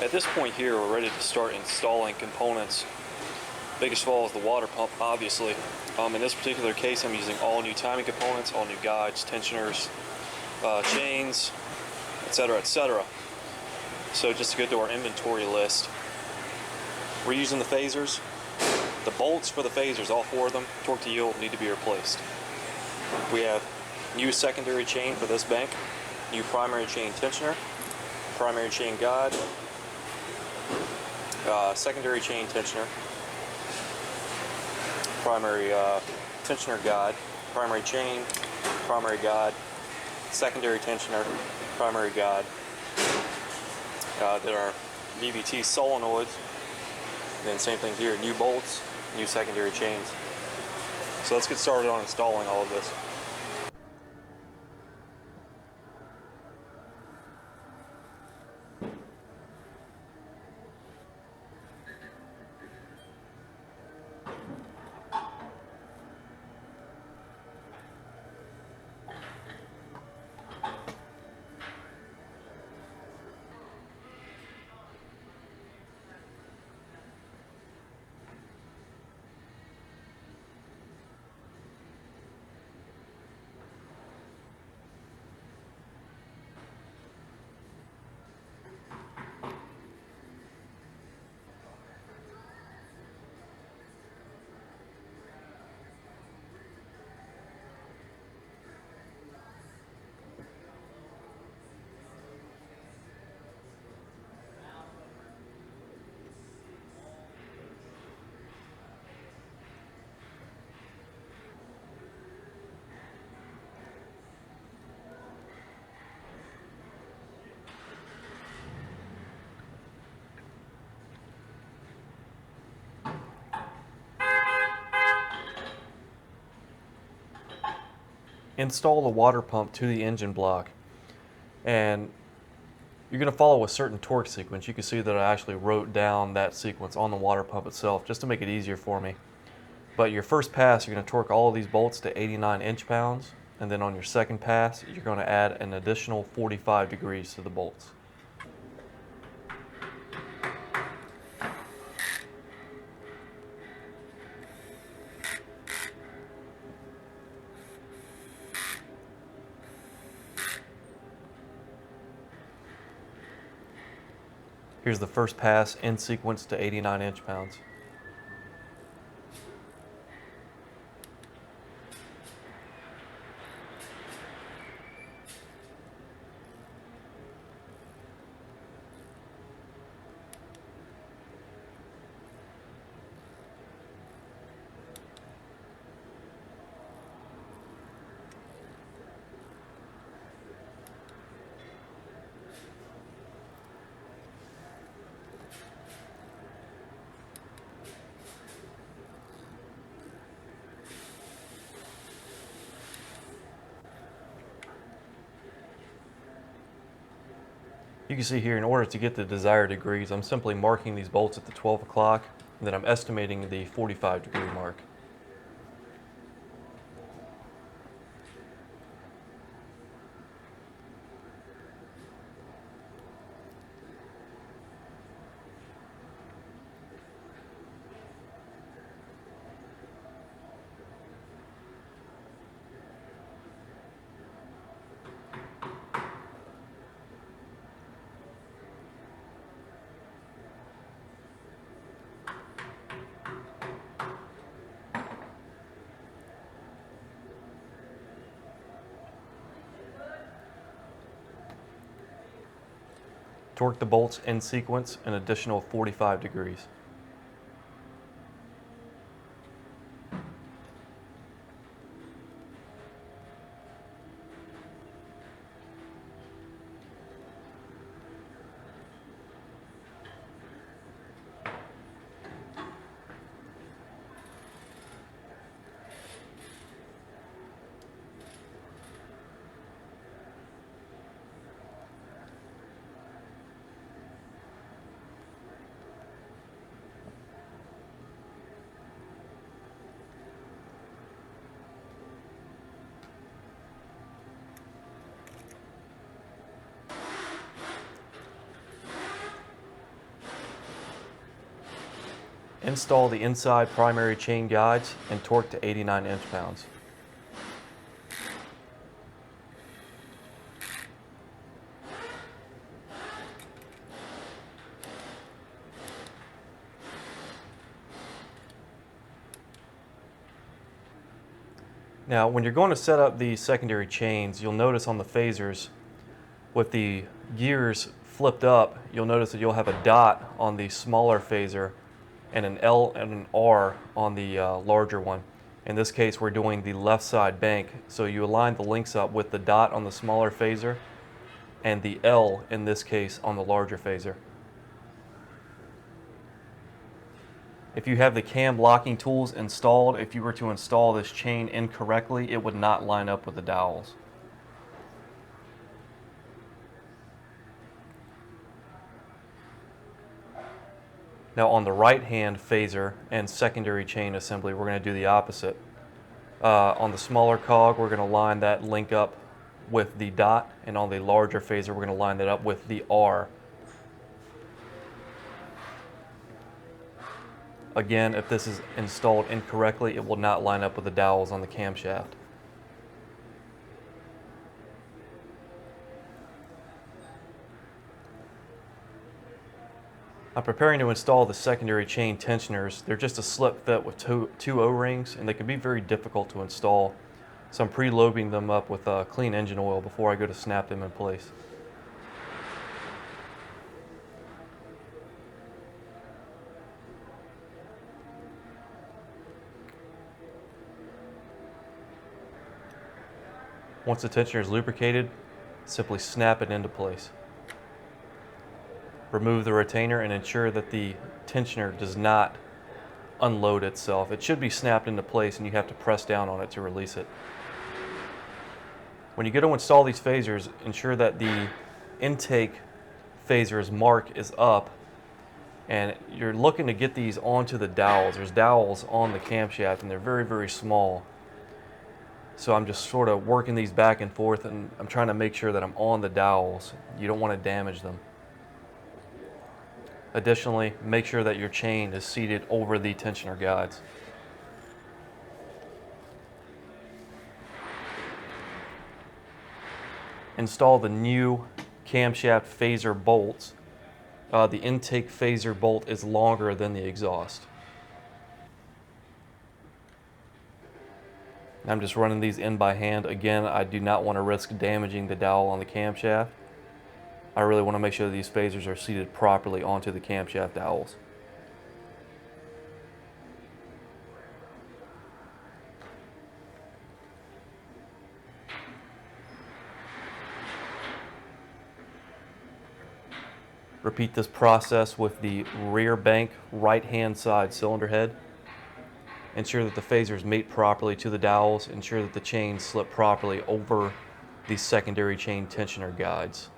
At this point here, we're ready to start installing components. Biggest of all is the water pump, obviously. In this particular case, I'm using all new timing components, all new guides, tensioners, chains, etc., etc. So just to go to our inventory list, we're using the phasers. The bolts for the phasers, all four of them, torque to yield, need to be replaced. We have new secondary chain for this bank, new primary chain tensioner, primary chain guide, secondary chain tensioner, primary tensioner guide, primary chain, primary guide, secondary tensioner, primary guide. Then our VVT solenoids. Then same thing here, new bolts, new secondary chains. So let's get started on installing all of this. Install the water pump to the engine block, and you're going to follow a certain torque sequence. You can see that I actually wrote down that sequence on the water pump itself just to make it easier for me. But your first pass, you're going to torque all of these bolts to 89 inch-pounds, and then on your second pass, you're going to add an additional 45 degrees to the bolts. Here's the first pass in sequence to 89 inch-pounds. You can see here, in order to get the desired degrees, I'm simply marking these bolts at the 12 o'clock, and then I'm estimating the 45 degree mark. Torque the bolts in sequence an additional 45 degrees. Install the inside primary chain guides and torque to 89 inch-pounds. Now, when you're going to set up the secondary chains, you'll notice on the phasers, with the gears flipped up, you'll notice that you'll have a dot on the smaller phaser and an L and an R on the larger one. In this case, we're doing the left side bank, so you align the links up with the dot on the smaller phaser and the L, in this case, on the larger phaser. If you have the cam locking tools installed, if you were to install this chain incorrectly, it would not line up with the dowels. Now on the right hand phaser and secondary chain assembly, we're going to do the opposite. On the smaller cog, we're going to line that link up with the dot, and on the larger phaser, we're going to line that up with the R. Again, if this is installed incorrectly, it will not line up with the dowels on the camshaft. I'm preparing to install the secondary chain tensioners. They're just a slip fit with two O-rings, and they can be very difficult to install. So I'm pre-loading them up with clean engine oil before I go to snap them in place. Once the tensioner is lubricated, simply snap it into place. Remove the retainer and ensure that the tensioner does not unload itself. It should be snapped into place and you have to press down on it to release it. When you go to install these phasers, ensure that the intake phaser's mark is up, and you're looking to get these onto the dowels. There's dowels on the camshaft and they're very, very small. So I'm just sort of working these back and forth, and I'm trying to make sure that I'm on the dowels. You don't want to damage them. Additionally, make sure that your chain is seated over the tensioner guides. Install the new camshaft phaser bolts. The intake phaser bolt is longer than the exhaust. I'm just running these in by hand. Again, I do not want to risk damaging the dowel on the camshaft. I really want to make sure that these phasers are seated properly onto the camshaft dowels. Repeat this process with the rear bank right-hand side cylinder head. Ensure that the phasers mate properly to the dowels. Ensure that the chains slip properly over the secondary chain tensioner guides.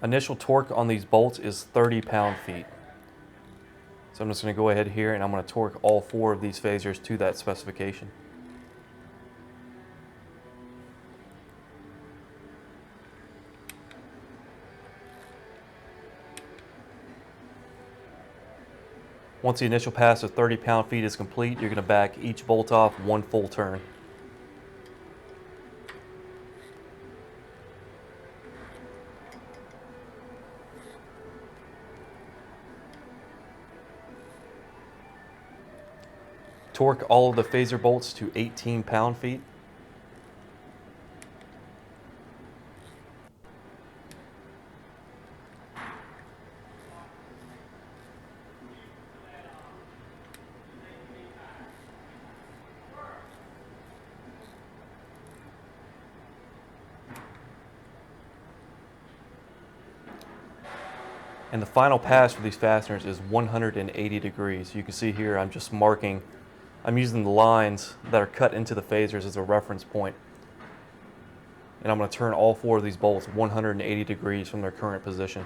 Initial torque on these bolts is 30 pound-feet. So I'm just going to go ahead here and I'm going to torque all 4 of these phasers to that specification. Once the initial pass of 30 pound-feet is complete, you're going to back each bolt off 1 full turn. Torque all of the phaser bolts to 18 pound-feet. And the final pass for these fasteners is 180 degrees. You can see here I'm just marking, I'm using the lines that are cut into the phasers as a reference point. And I'm going to turn all 4 of these bolts 180 degrees from their current position.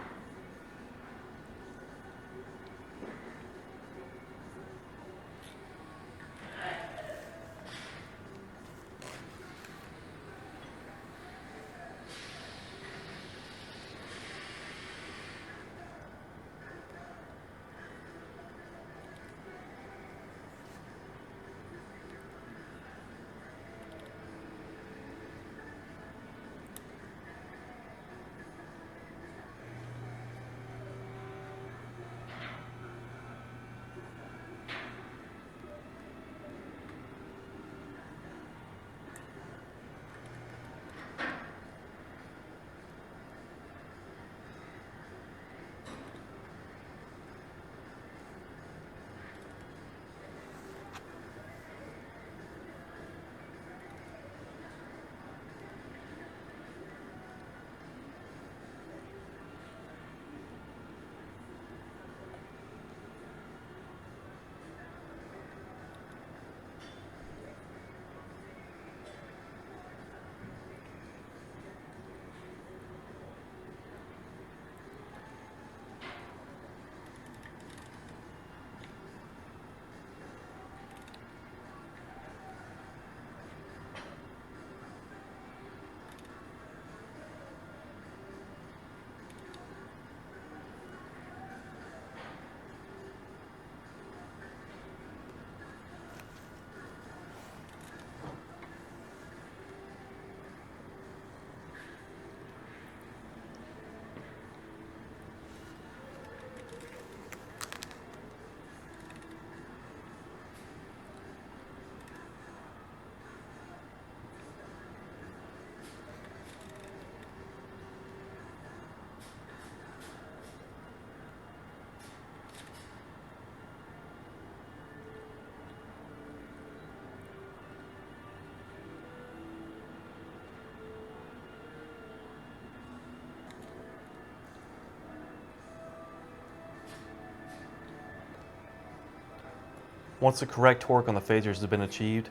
Once the correct torque on the phasers has been achieved,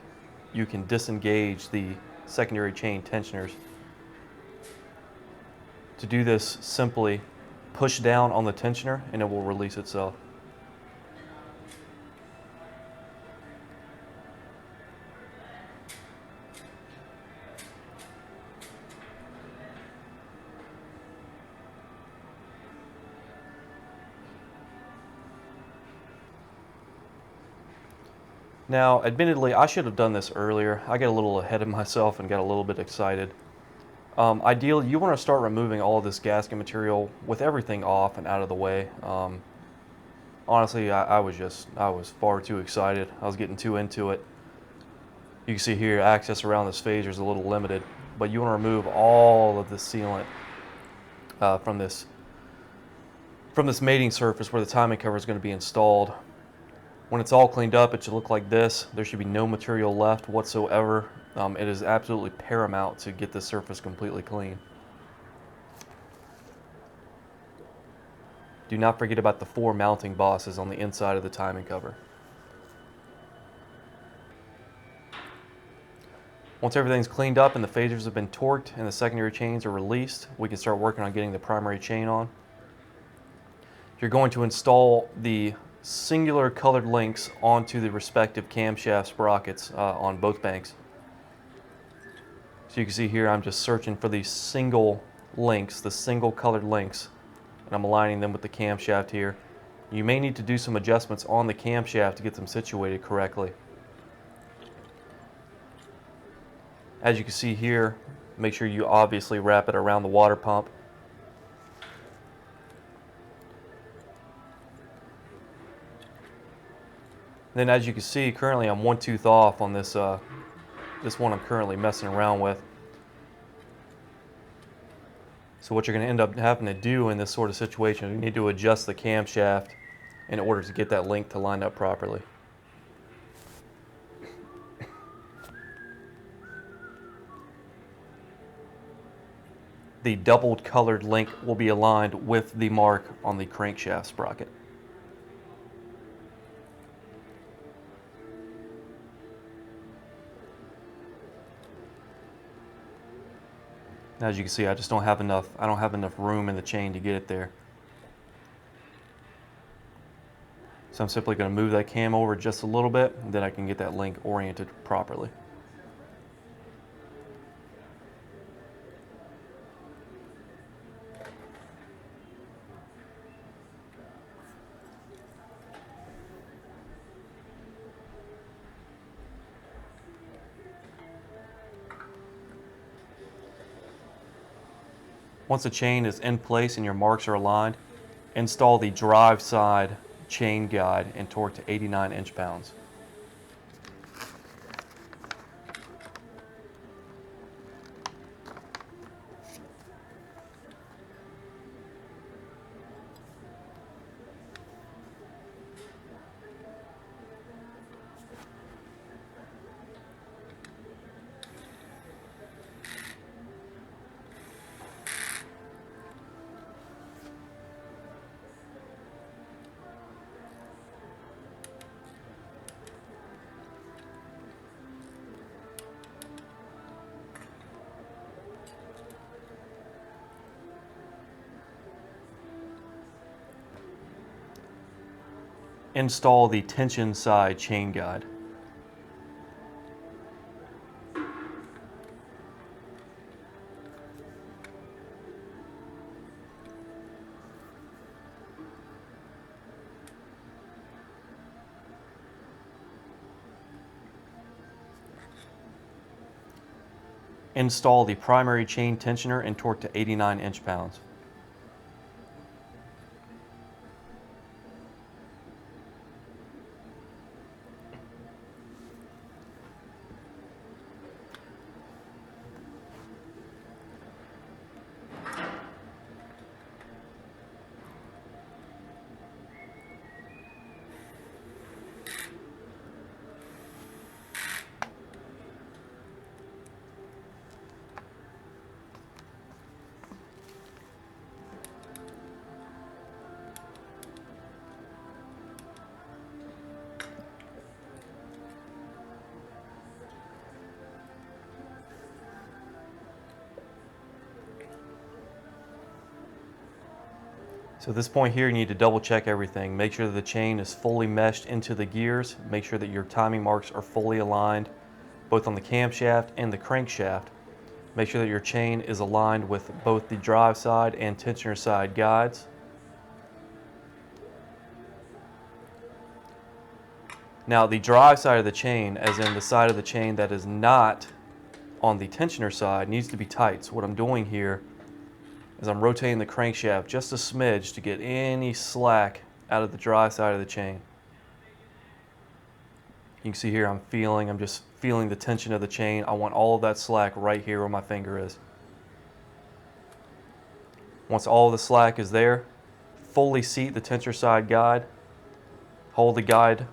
you can disengage the secondary chain tensioners. To do this, simply push down on the tensioner and it will release itself. Now, admittedly, I should have done this earlier. I got a little ahead of myself and got a little bit excited. Ideally, you want to start removing all of this gasket material with everything off and out of the way. Honestly, I was far too excited. I was getting too into it. You can see here, access around this phaser is a little limited, but you want to remove all of the sealant from this mating surface where the timing cover is going to be installed. When it's all cleaned up, it should look like this. There should be no material left whatsoever. It is absolutely paramount to get this surface completely clean. Do not forget about the 4 mounting bosses on the inside of the timing cover. Once everything's cleaned up and the phasers have been torqued and the secondary chains are released, we can start working on getting the primary chain on. You're going to install the singular colored links onto the respective camshaft sprockets on both banks. So you can see here I'm just searching for these single links, the single colored links, and I'm aligning them with the camshaft here. You may need to do some adjustments on the camshaft to get them situated correctly. As you can see here, make sure you obviously wrap it around the water pump. Then as you can see, currently I'm 1 tooth off on this this one I'm currently messing around with. So what you're going to end up having to do in this sort of situation, you need to adjust the camshaft in order to get that link to line up properly. the doubled colored link will be aligned with the mark on the crankshaft sprocket. As you can see, I don't have enough room in the chain to get it there. So I'm simply going to move that cam over just a little bit, and then I can get that link oriented properly. Once the chain is in place and your marks are aligned, install the drive side chain guide and torque to 89 inch-pounds. Install the tension side chain guide. Install the primary chain tensioner and torque to 89 inch-pounds. So at this point here, you need to double check everything. Make sure that the chain is fully meshed into the gears. Make sure that your timing marks are fully aligned, both on the camshaft and the crankshaft. Make sure that your chain is aligned with both the drive side and tensioner side guides. Now the drive side of the chain, as in the side of the chain that is not on the tensioner side, needs to be tight. So what I'm doing here is I'm rotating the crankshaft just a smidge to get any slack out of the drive side of the chain. You can see here I'm just feeling the tension of the chain. I want all of that slack right here where my finger is. Once all of the slack is there, fully seat the tensioner side guide, hold the guide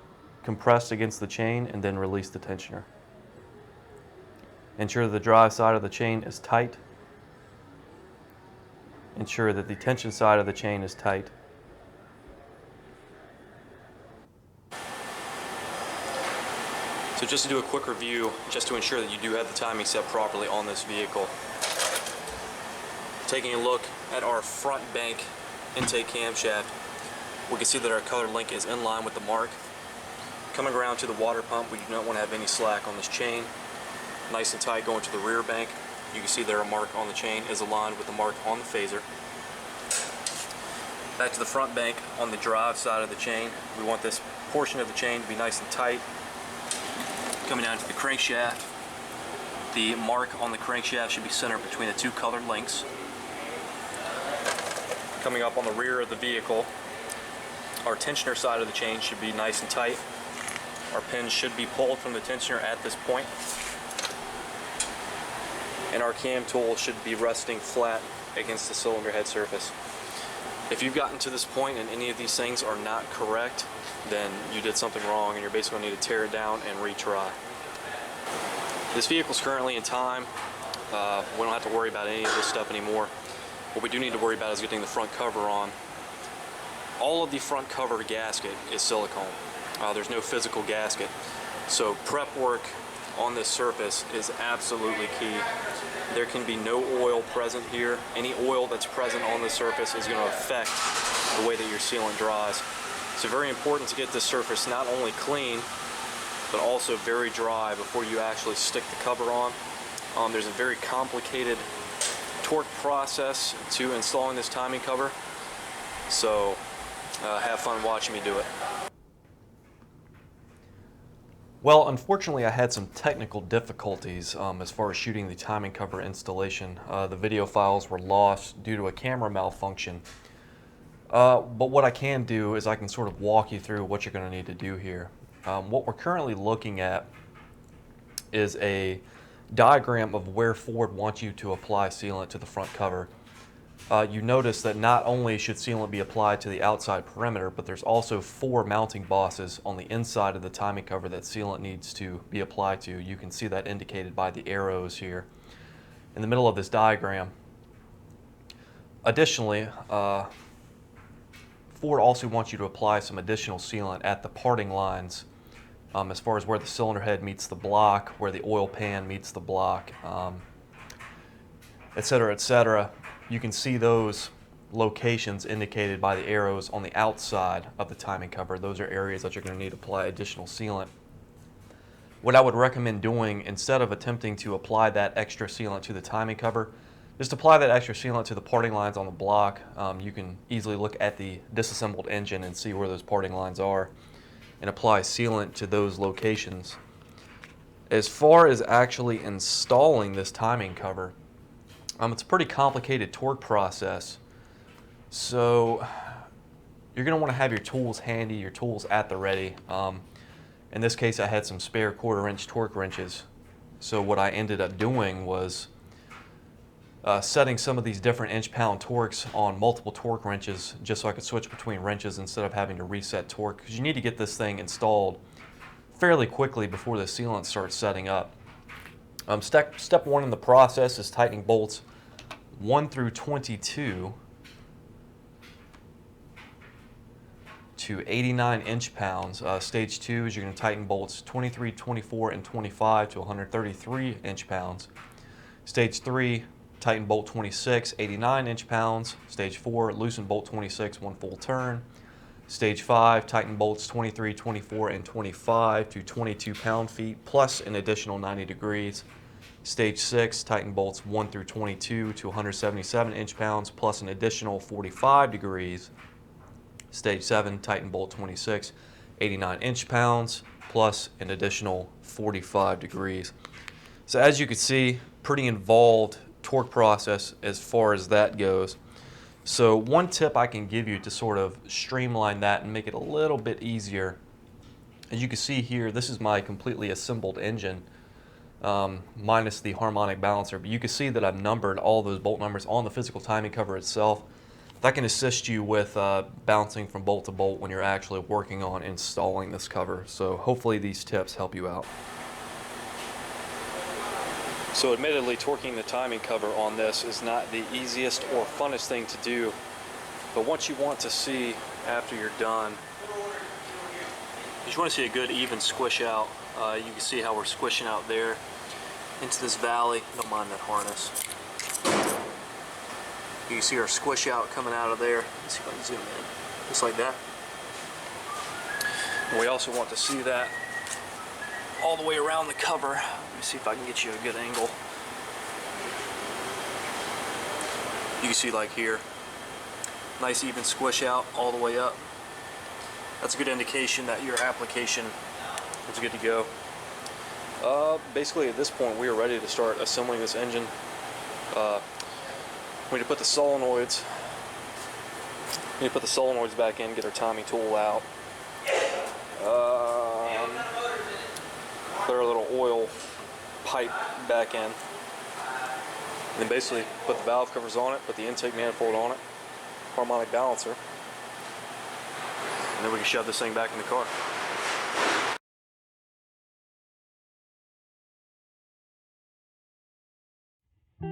compressed against the chain, and then release the tensioner. Ensure that the drive side of the chain is tight. Ensure that the tension side of the chain is tight. So just to do a quick review, just to ensure that you do have the timing set properly on this vehicle. Taking a look at our front bank intake camshaft, we can see that our color link is in line with the mark. Coming around to the water pump, we do not want to have any slack on this chain. Nice and tight going to the rear bank. You can see that our mark on the chain is aligned with the mark on the phaser. Back to the front bank on the drive side of the chain, we want this portion of the chain to be nice and tight. Coming down to the crankshaft, the mark on the crankshaft should be centered between the two colored links. Coming up on the rear of the vehicle, our tensioner side of the chain should be nice and tight. Our pins should be pulled from the tensioner at this point. And our cam tool should be resting flat against the cylinder head surface. If you've gotten to this point and any of these things are not correct, then you did something wrong and you're basically going to need to tear it down and retry. This vehicle is currently in time We don't have to worry about any of this stuff anymore. What we do need to worry about is getting the front cover on. All of the front cover gasket is silicone. There's no physical gasket. So prep work on this surface is absolutely key. There can be no oil present here. Any oil that's present on the surface is going to affect the way that your sealant dries. So very important to get this surface not only clean, but also very dry before you actually stick the cover on. There's a very complicated torque process to installing this timing cover. So have fun watching me do it. Well, unfortunately I had some technical difficulties as far as shooting the timing cover installation. The video files were lost due to a camera malfunction. But what I can do is I can sort of walk you through what you're going to need to do here. What we're currently looking at is a diagram of where Ford wants you to apply sealant to the front cover. You notice that not only should sealant be applied to the outside perimeter, but there's also 4 mounting bosses on the inside of the timing cover that sealant needs to be applied to. You can see that indicated by the arrows here in the middle of this diagram. Additionally, Ford also wants you to apply some additional sealant at the parting lines, as far as where the cylinder head meets the block, where the oil pan meets the block, etc., etc. You can see those locations indicated by the arrows on the outside of the timing cover. Those are areas that you're going to need to apply additional sealant. What I would recommend doing, instead of attempting to apply that extra sealant to the timing cover, just apply that extra sealant to the parting lines on the block. You can easily look at the disassembled engine and see where those parting lines are and apply sealant to those locations. As far as actually installing this timing cover, it's a pretty complicated torque process. So you're going to want to have your tools handy, your tools at the ready. In this case, I had some spare 1/4-inch torque wrenches. So what I ended up doing was setting some of these different inch-pound torques on multiple torque wrenches just so I could switch between wrenches instead of having to reset torque, because you need to get this thing installed fairly quickly before the sealant starts setting up. Step 1 in the process is tightening bolts 1 through 22 to 89 inch-pounds. Stage 2 is you're going to tighten bolts 23, 24, and 25 to 133 inch-pounds. Stage 3, tighten bolt 26, 89 inch-pounds. Stage 4, loosen bolt 26, 1 full turn. Stage 5, tighten bolts 23, 24, and 25 to 22 pound-feet plus an additional 90 degrees. Stage 6, tighten bolts 1 through 22 to 177 inch-pounds plus an additional 45 degrees. Stage 7, tighten bolt 26, 89 inch-pounds plus an additional 45 degrees. So as you can see, pretty involved torque process as far as that goes. So one tip I can give you to sort of streamline that and make it a little bit easier, as you can see here, this is my completely assembled engine, minus the harmonic balancer, but you can see that I've numbered all those bolt numbers on the physical timing cover itself. That can assist you with bouncing from bolt to bolt when you're actually working on installing this cover. So hopefully these tips help you out. So admittedly, torquing the timing cover on this is not the easiest or funnest thing to do, but what you want to see after you're done, you just want to see a good even squish out. You can see how we're squishing out there into this valley. Don't mind that harness. You can see our squish out coming out of there. Let's see if I can zoom in. Just like that. And we also want to see that all the way around the cover. Let me see if I can get you a good angle. You can see like here, nice even squish out all the way up. That's a good indication that your application is good to go. Basically at this point we are ready to start assembling this engine. We need to put the solenoids back in, get our timing tool out. Put our little oil pipe back in. And then basically put the valve covers on it, put the intake manifold on it, harmonic balancer, and then we can shove this thing back in the car. So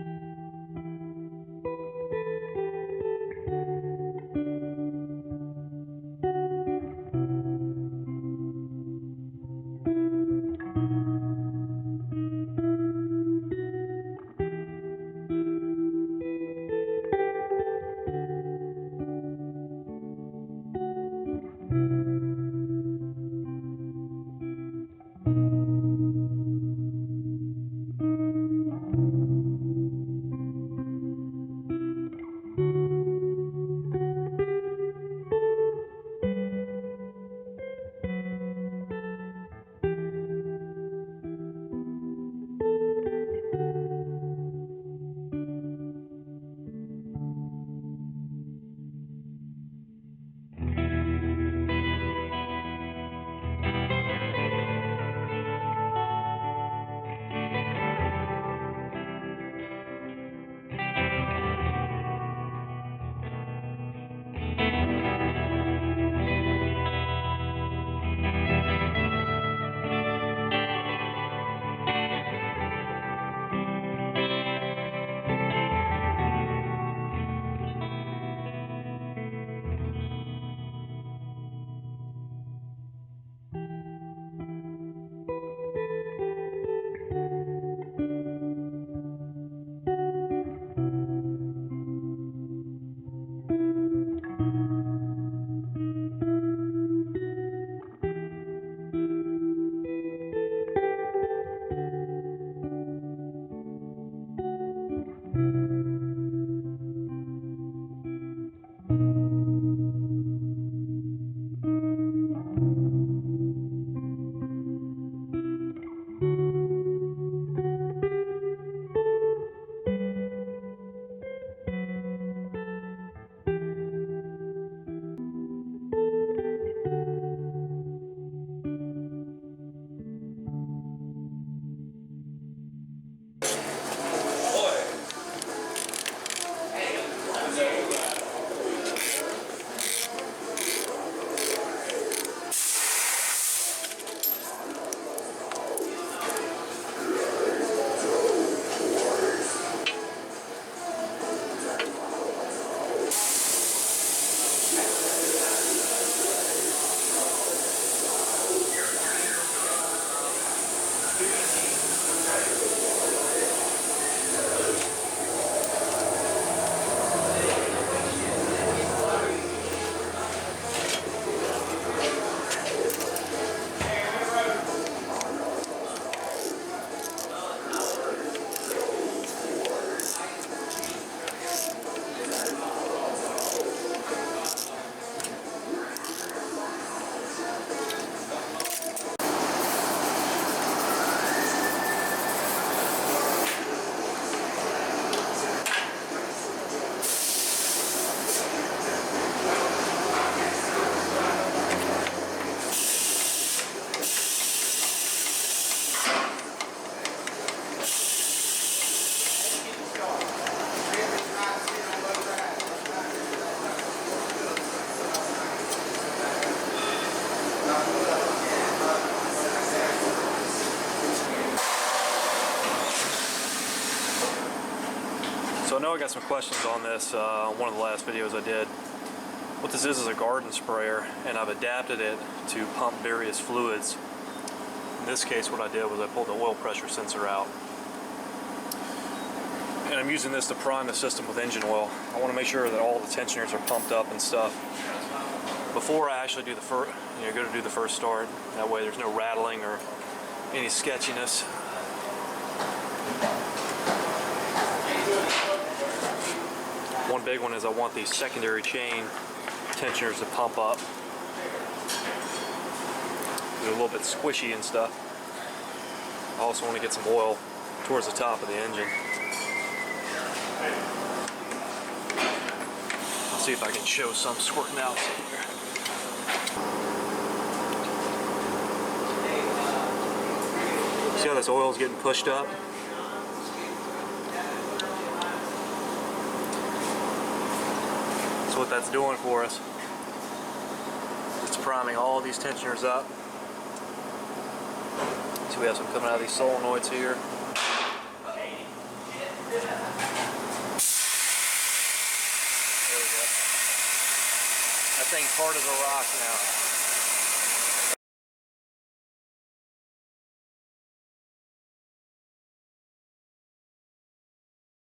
I know I got some questions on this, one of the last videos I did. What this is a garden sprayer, and I've adapted it to pump various fluids. In this case, what I did was I pulled the oil pressure sensor out. And I'm using this to prime the system with engine oil. I want to make sure that all the tensioners are pumped up and stuff before I actually do the first, go to do the first start. That way there's no rattling or any sketchiness. One big one is I want these secondary chain tensioners to pump up. They're a little bit squishy and stuff. I also want to get some oil towards the top of the engine. I'll see if I can show some squirting out here. See how this oil is getting pushed up? So what that's doing for us, it's priming all these tensioners up. So we have some coming out of these solenoids here. thing's part of the rock now.